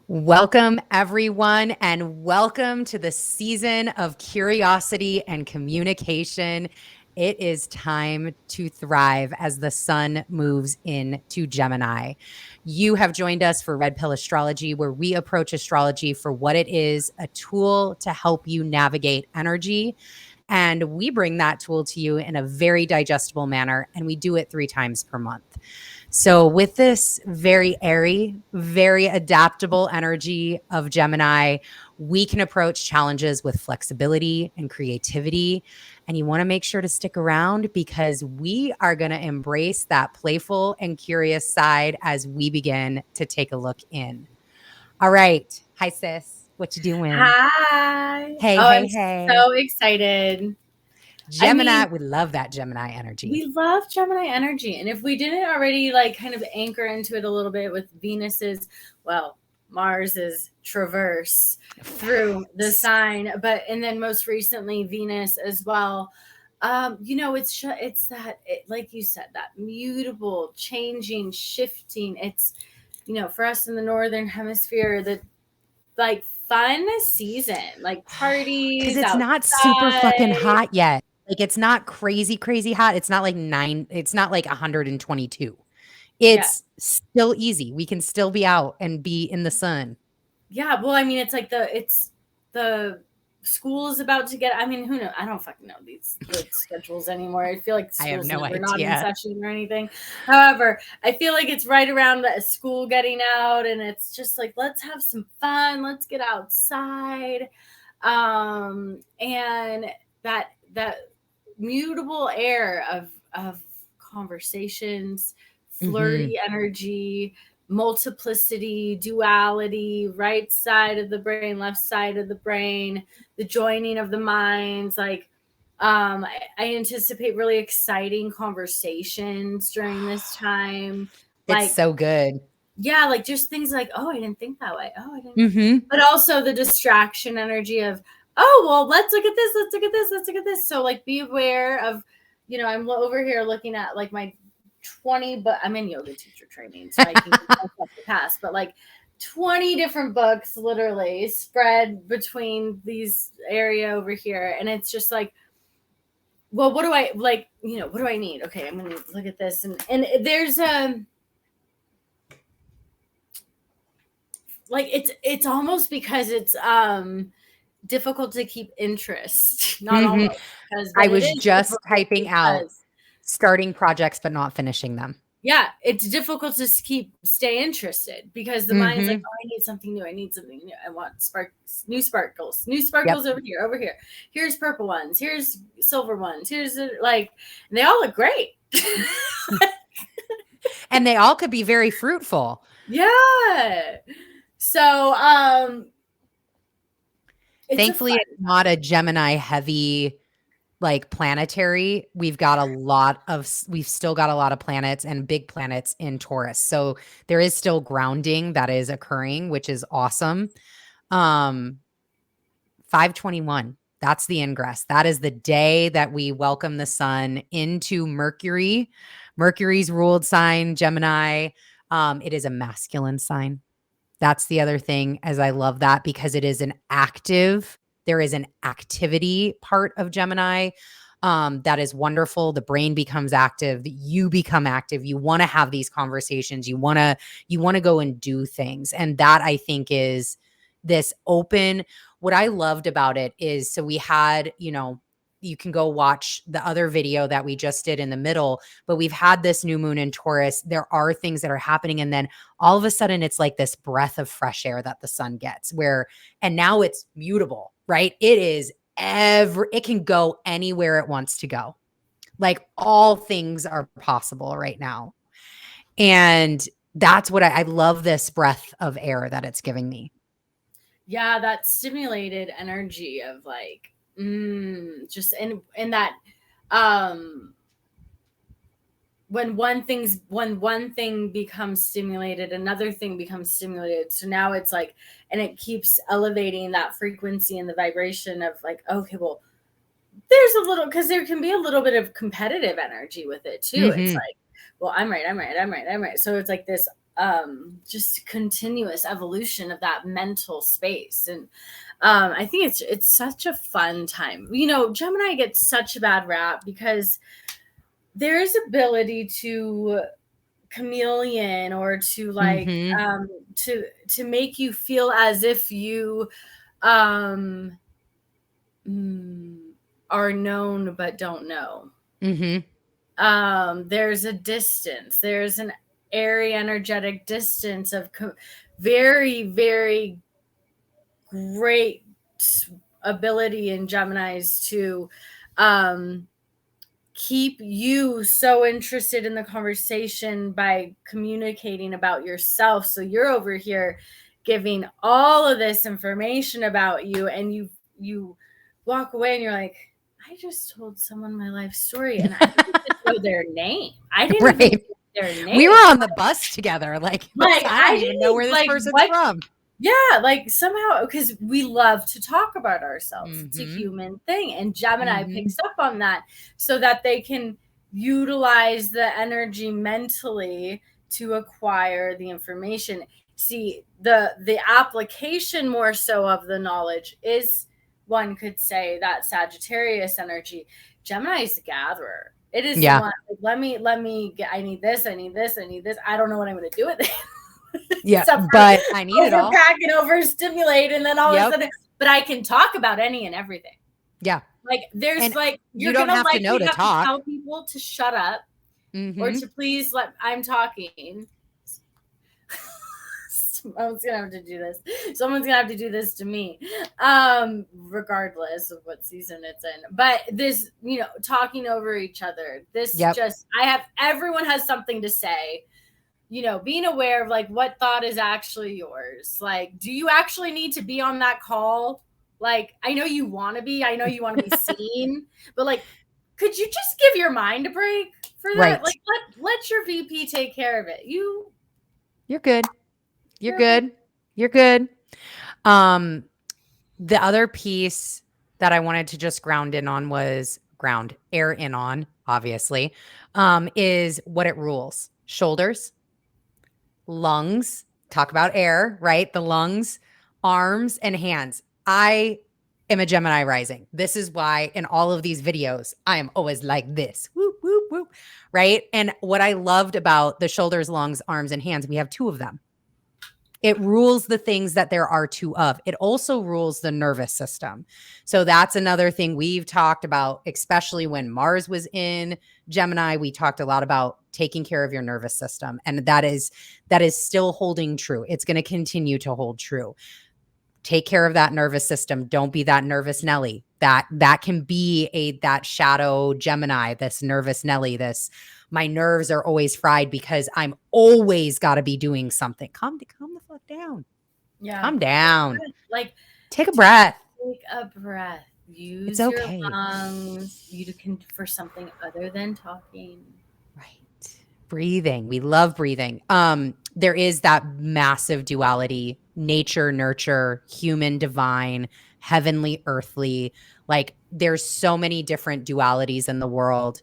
Welcome, everyone, and welcome to the season of curiosity and communication. It is time to thrive as the sun moves into Gemini. You have joined us for Red Pill Astrology, where we approach astrology for what it is, a tool to help you navigate energy. And we bring that tool to you in a very digestible manner, and we do it 3 times per month. So, with this very airy, very adaptable energy of Gemini, we can approach challenges with flexibility and creativity. And you want to make sure to stick around because we are going to embrace that playful and curious side as we begin to take a look in. All right. Hi, sis. What you doing? Hi. Hey, Oh, hey, I'm hey. so excited. I Gemini, mean, we love that Gemini energy. we love Gemini energy. And if we didn't already kind of anchor into it a little bit with Mars's traverse through the Facts. sign, and then most recently Venus as well. It's like you said, that mutable, changing, shifting. It's, for us in the Northern Hemisphere, the fun season, like Because parties it's not super fucking outside. hot yet. Like, it's not crazy, crazy hot. It's not like it's not like 122. Yeah. It's still easy. We can still be out and be in the sun. Yeah. Well, I mean, it's the school is about to get, I mean, who knows? I don't fucking know the schedules anymore. I feel like I have school's no never not in idea. session or anything. However, I feel like it's right around the school getting out, and it's just like, let's have some fun. Let's get outside. And that mutable air of conversations, Mhm. flirty energy, multiplicity, duality, right side of the brain, left side of the brain, the joining of the minds. I anticipate really exciting conversations during this time. It's Like, so good. yeah, like just things like, oh, I didn't think that way. Oh, I didn't. Mhm. But also the distraction energy of, oh, well, let's look at this. Let's look at this. Let's look at this. So, like, be aware of, I'm over here looking at like my 20, but I'm in yoga teacher training, so I can get myself to pass. But like 20 different books literally spread between these area over here. And it's just like, well, what do I like? What do I need? Okay, I'm going to look at this. And there's like it's almost because it's difficult to keep interest. Not Mhm. almost, I but it was is just difficult typing out because, starting projects but not finishing them. yeah, it's difficult to stay interested because the mind's like, Mhm. oh, I need something new. I need something new. I want new Yep. sparkles over here, over here. Here's purple ones. Here's silver ones. Here's and they all look great. And they all could be very fruitful. Yeah. So, it's a Thankfully, fun. it's not a Gemini heavy like planetary. We've still got a lot of planets and big planets in Taurus. So there is still grounding that is occurring, which is awesome. 521. That's the ingress. That is the day that we welcome the sun into Mercury. Mercury's ruled sign, Gemini. It is a masculine sign. That's the other thing, as I love that because it is there is an activity part of Gemini that is wonderful. The brain becomes active, you become active. You want to have these conversations. You want to go and do things. And that I think is this open. What I loved about it is so we had, you can go watch the other video that we just did in the middle, but we've had this new moon in Taurus. There are things that are happening. And then all of a sudden it's like this breath of fresh air that the sun gets and now it's mutable, right? It can go anywhere it wants to go. Like all things are possible right now. And that's what I love, this breath of air that it's giving me. Yeah, that stimulated energy of like, just and that um when one thing becomes stimulated, another thing becomes stimulated. So now it's like, and it keeps elevating that frequency and the vibration of like, okay, well, there's a little, because there can be a little bit of competitive energy with it too. It's Mm-hmm. like, well, I'm right. So it's like this just continuous evolution of that mental space. And I think it's such a fun time. Gemini gets such a bad rap because there's ability to chameleon, or to like to make you feel as if you are known but don't know. There's a distance. There's an airy energetic distance of very, very great ability in Geminis to keep you so interested in the conversation by communicating about yourself. So you're over here giving all of this information about you, and you walk away and you're like, I just told someone my life story and I didn't even know their name. I didn't even know their name. We were on the bus together. Like I don't even know where this person's from. Yeah, like somehow, because we love to talk about ourselves. It's a human thing. And Gemini picks up on that so that they can utilize the energy mentally to acquire the information. See, the application more so of the knowledge is, one could say, that Sagittarius energy. Gemini is the gatherer. It is the one, like, let me get, I need this. I don't know what I'm going to do with it. Yeah, but I need it all. Overpack and overstimulate, and then all of a sudden, but I can talk about any and everything. Yeah, like there's and like you don't have to know to talk. To tell people to shut up or to please I'm talking. Someone's gonna have to do this. Someone's gonna have to do this to me, regardless of what season it's in. But this, talking over each other. This everyone has something to say. Being aware of like what thought is actually yours. Like, do you actually need to be on that call? Like, I know you want to be, be seen, but like, could you just give your mind a break for that? Right. Like, let your VP take care of it. You're good. You're good. You're good. The other piece that I wanted to just air in on, obviously, is what it rules. Shoulders, lungs, talk about air, right? The lungs, arms, and hands. I am a Gemini rising. This is why in all of these videos, I am always like this, whoop, whoop, whoop, right? And what I loved about the shoulders, lungs, arms, and hands, we have 2 of them. It rules the things that there are 2 of. It also rules the nervous system. So that's another thing we've talked about, especially when Mars was in Gemini. We talked a lot about taking care of your nervous system. And that is still holding true. It's going to continue to hold true. Take care of that nervous system. Don't be that nervous Nelly. That can be that shadow Gemini, this nervous Nelly, my nerves are always fried because I'm always got to be doing something. Calm the fuck down. Yeah. Calm down. Like, take a breath. Take a breath. Use your lungs. You can for something other than talking. Right. Breathing. We love breathing. There is that massive duality: nature, nurture, human, divine, heavenly, earthly. Like, there's so many different dualities in the world.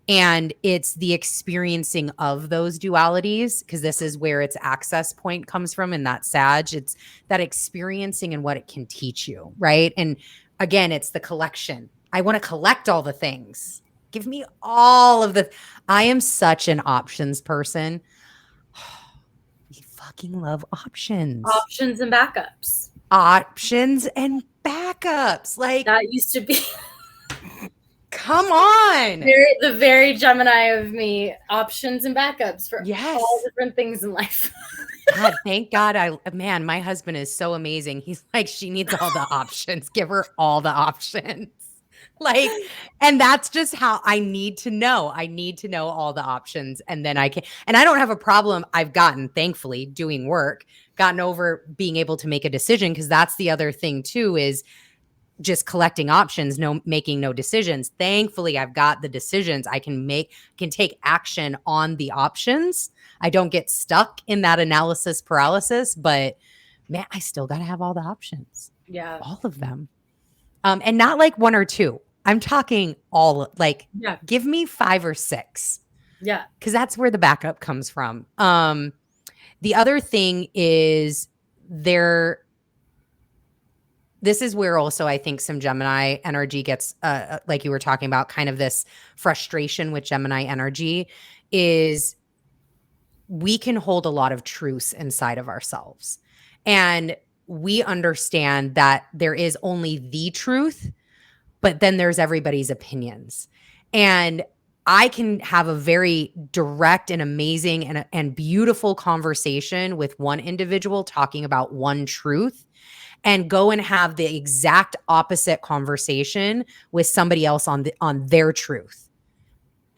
And it's the experiencing of those dualities, because this is where its access point comes from in that Sag. It's that experiencing and what it can teach you, right? And again, it's the collection. I want to collect all the things. Give me all of I am such an options person. We fucking love options. Options and backups. Options and backups. Like, that used to be... Come on. The very Gemini of me, options and backups for all different things in life. God, thank God. My husband is so amazing. He's like, she needs all the options. Give her all the options. Like, and that's just how I need to know. I need to know all the options. And then I can, and I don't have a problem. I've gotten, thankfully, doing work, gotten over being able to make a decision. Cause that's the other thing too, is just collecting options, making no decisions. Thankfully, I've got the decisions. I can take action on the options. I don't get stuck in that analysis paralysis, but man, I still got to have all the options. Yeah. All of them. And not like 1 or 2. I'm talking all, like, give me 5 or 6. Yeah. Cause that's where the backup comes from. The other thing is this is where also I think some Gemini energy gets, like you were talking about, kind of this frustration with Gemini energy is we can hold a lot of truths inside of ourselves. And we understand that there is only the truth, but then there's everybody's opinions. And I can have a very direct and amazing and beautiful conversation with one individual talking about one truth, and go and have the exact opposite conversation with somebody else on their truth.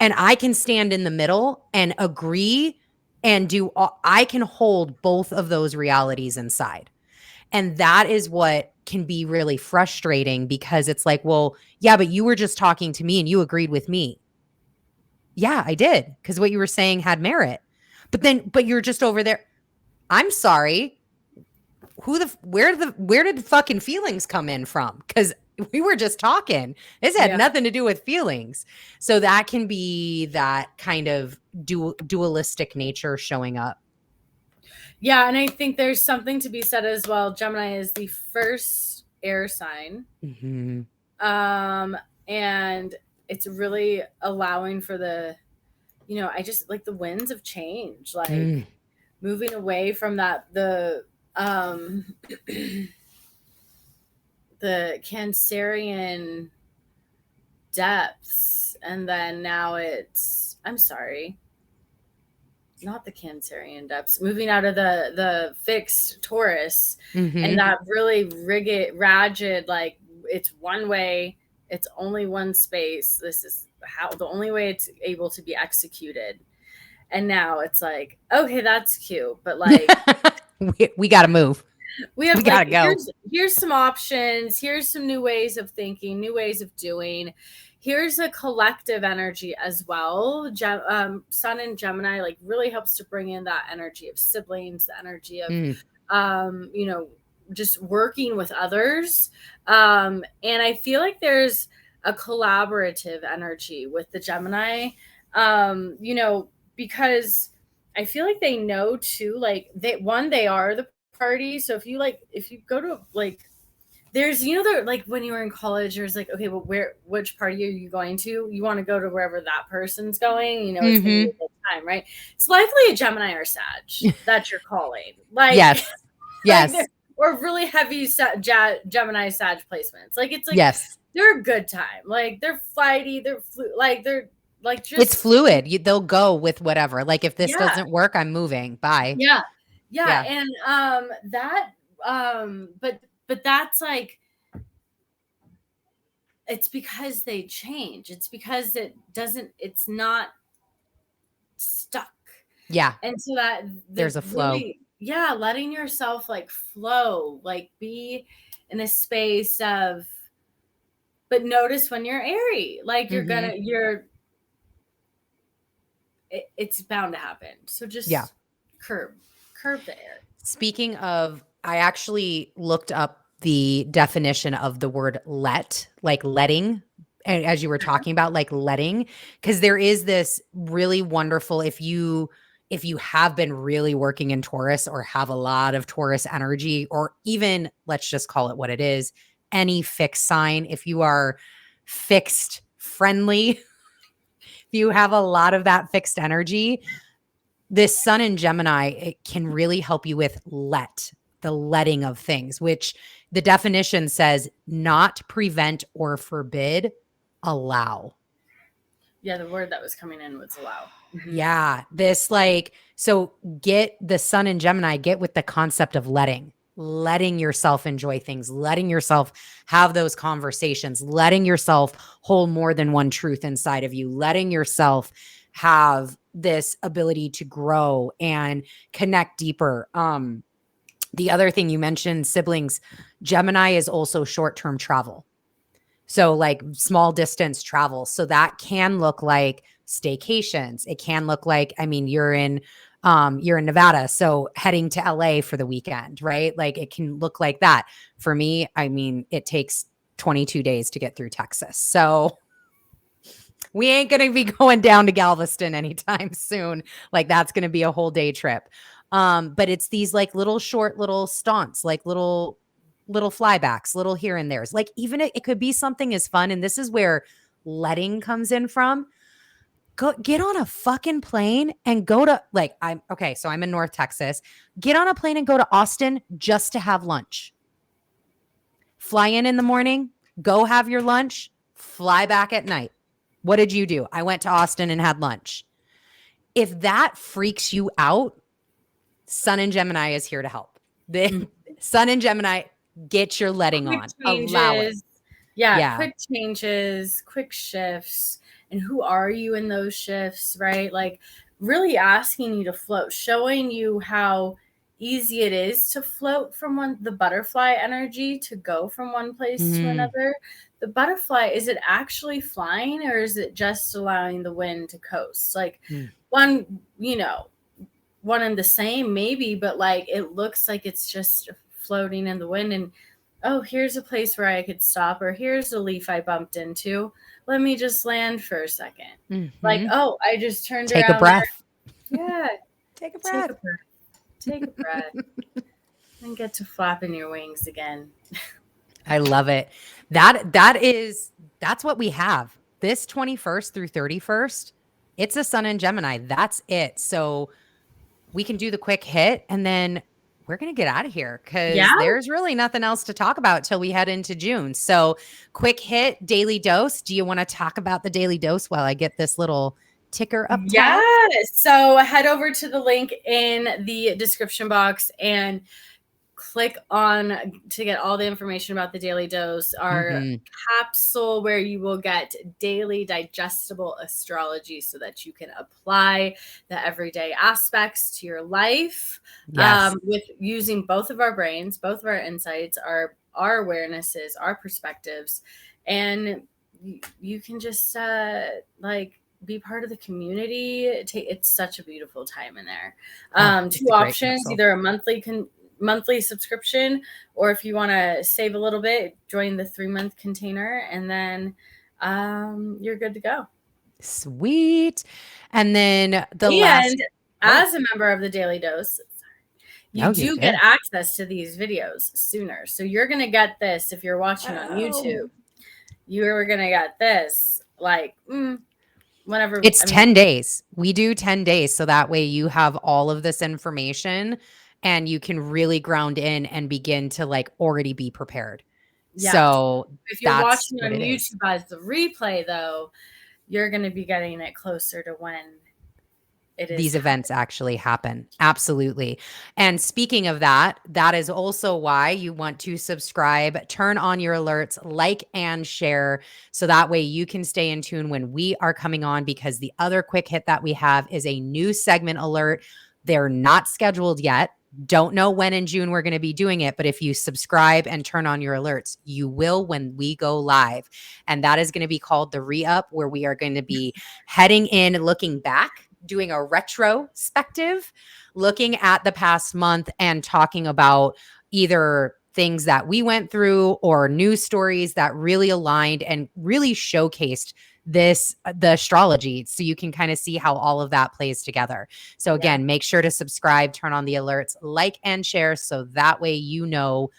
And I can stand in the middle and agree and I can hold both of those realities inside. And that is what can be really frustrating, because it's like, well, yeah, but you were just talking to me and you agreed with me. Yeah, I did, because what you were saying had merit. But you're just over there. I'm sorry. Where did the fucking feelings come in from? Because we were just talking. This had nothing to do with feelings. So that can be that kind of dualistic nature showing up. Yeah, and I think there's something to be said as well. Gemini is the first air sign. Mm-hmm. And it's really allowing for the, I just like the winds of change, like moving away from the Cancerian depths, and then now I'm sorry, not the Cancerian depths, moving out of the fixed Taurus, and that really rigid, like it's one way, it's only one space. This is how the only way it's able to be executed. And now it's like, okay, that's cute, but like we got to move. We gotta go. Here's some options. Here's some new ways of thinking, new ways of doing. Here's a collective energy as well. Sun and Gemini like really helps to bring in that energy of siblings, the energy of just working with others. And I feel like there's a collaborative energy with the Gemini. Because I feel like they know too, like they are the party. So if you go to like, there's there, like when you were in college, there's like, okay, well, which party are you going to? You want to go to wherever that person's going. It's gonna be a good time, right? It's likely a Gemini or Sag that you're calling. Like yes, or really heavy Gemini Sag placements. Like it's like they're a good time. Like they're flighty. They're like just it's fluid. They'll go with whatever. Like if this doesn't work, I'm moving. Bye. Yeah. And but that's like, it's because they change. It's because it's not stuck. Yeah. And so that there's a flow. Really, letting yourself like flow, like be in a space of, but notice when you're airy, like it's bound to happen. So just curb the air. Speaking of, I actually looked up the definition of the word like letting, and as you were talking about, like letting, because there is this really wonderful, if you have been really working in Taurus or have a lot of Taurus energy, or even, let's just call it what it is, any fixed sign, if you are fixed friendly, if you have a lot of that fixed energy, this Sun in Gemini, it can really help you with the letting of things, which the definition says not prevent or forbid, allow. Yeah, the word that was coming in was allow. Mm-hmm. Yeah, this so get the Sun in Gemini, get with the concept of letting yourself enjoy things, letting yourself have those conversations, letting yourself hold more than one truth inside of you, letting yourself have this ability to grow and connect deeper. The other thing you mentioned, siblings, Gemini is also short-term travel. So like small distance travel. So that can look like staycations. It can look like, you're in Nevada, so heading to LA for the weekend, right? Like it can look like that. For me, it takes 22 days to get through Texas. So we ain't going to be going down to Galveston anytime soon. Like that's going to be a whole day trip. But it's these like little short little stunts, like little flybacks, little here and there's. Like even it could be something as fun, and this is where letting comes in from. Go get on a fucking plane and go to like so I'm in North Texas. Get on a plane and go to Austin just to have lunch. Fly in the morning, go have your lunch, fly back at night. What did you do? I went to Austin and had lunch. If that freaks you out, Sun in Gemini is here to help. The Sun in Gemini, get your letting quick on. Changes. Allow it. Yeah, quick changes, quick shifts. And who are you in those shifts, right? Like really asking you to float, showing you how easy it is to float from the butterfly energy to go from one place to another. The butterfly, is it actually flying or is it just allowing the wind to coast? Like one and the same maybe, but like it looks like it's just floating in the wind, and oh, here's a place where I could stop, or here's a leaf I bumped into. Let me just land for a second. Like, oh, I just turned around. Take a breath. Yeah. Take a breath. Take a breath. And get to flapping your wings again. I love it. That's what we have. This 21st through 31st, it's a Sun in Gemini. That's it. So we can do the quick hit and then we're going to get out of here because there's really nothing else to talk about till we head into June. So quick hit, daily dose. Do you want to talk about the daily dose while I get this little ticker up top? Yes. So head over to the link in the description box and click on to get all the information about the daily dose, our capsule where you will get daily digestible astrology so that you can apply the everyday aspects to your life with using both of our brains, both of our insights, our awarenesses, our perspectives, and you can just be part of the community. It's such a beautiful time in there. Two options, either a monthly subscription, or if you want to save a little bit, join the 3-month container, and then you're good to go. Sweet. And then as a member of the Daily Dose, you get access to these videos sooner. So you're going to get this if you're watching on YouTube. You're going to get this whenever. It's 10 days. We do 10 days. So that way you have all of this information and you can really ground in and begin to already be prepared. Yeah. So if you're watching on YouTube as the replay, though, you're going to be getting it closer to when these events actually happen. Absolutely. And speaking of that, that is also why you want to subscribe, turn on your alerts, like and share, so that way you can stay in tune when we are coming on, because the other quick hit that we have is a new segment alert. They're not scheduled yet. Don't know when in June we're going to be doing it, but if you subscribe and turn on your alerts, you will when we go live. And that is going to be called the Re-Up, where we are going to be heading in, looking back, doing a retrospective, looking at the past month and talking about either things that we went through or news stories that really aligned and really showcased the astrology, so you can kind of see how all of that plays together. So again, make sure to subscribe, turn on the alerts, like and share, so that way you know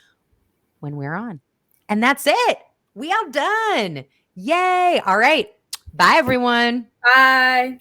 when we're on. And that's it. We are done. Yay. All right. Bye, everyone. Bye.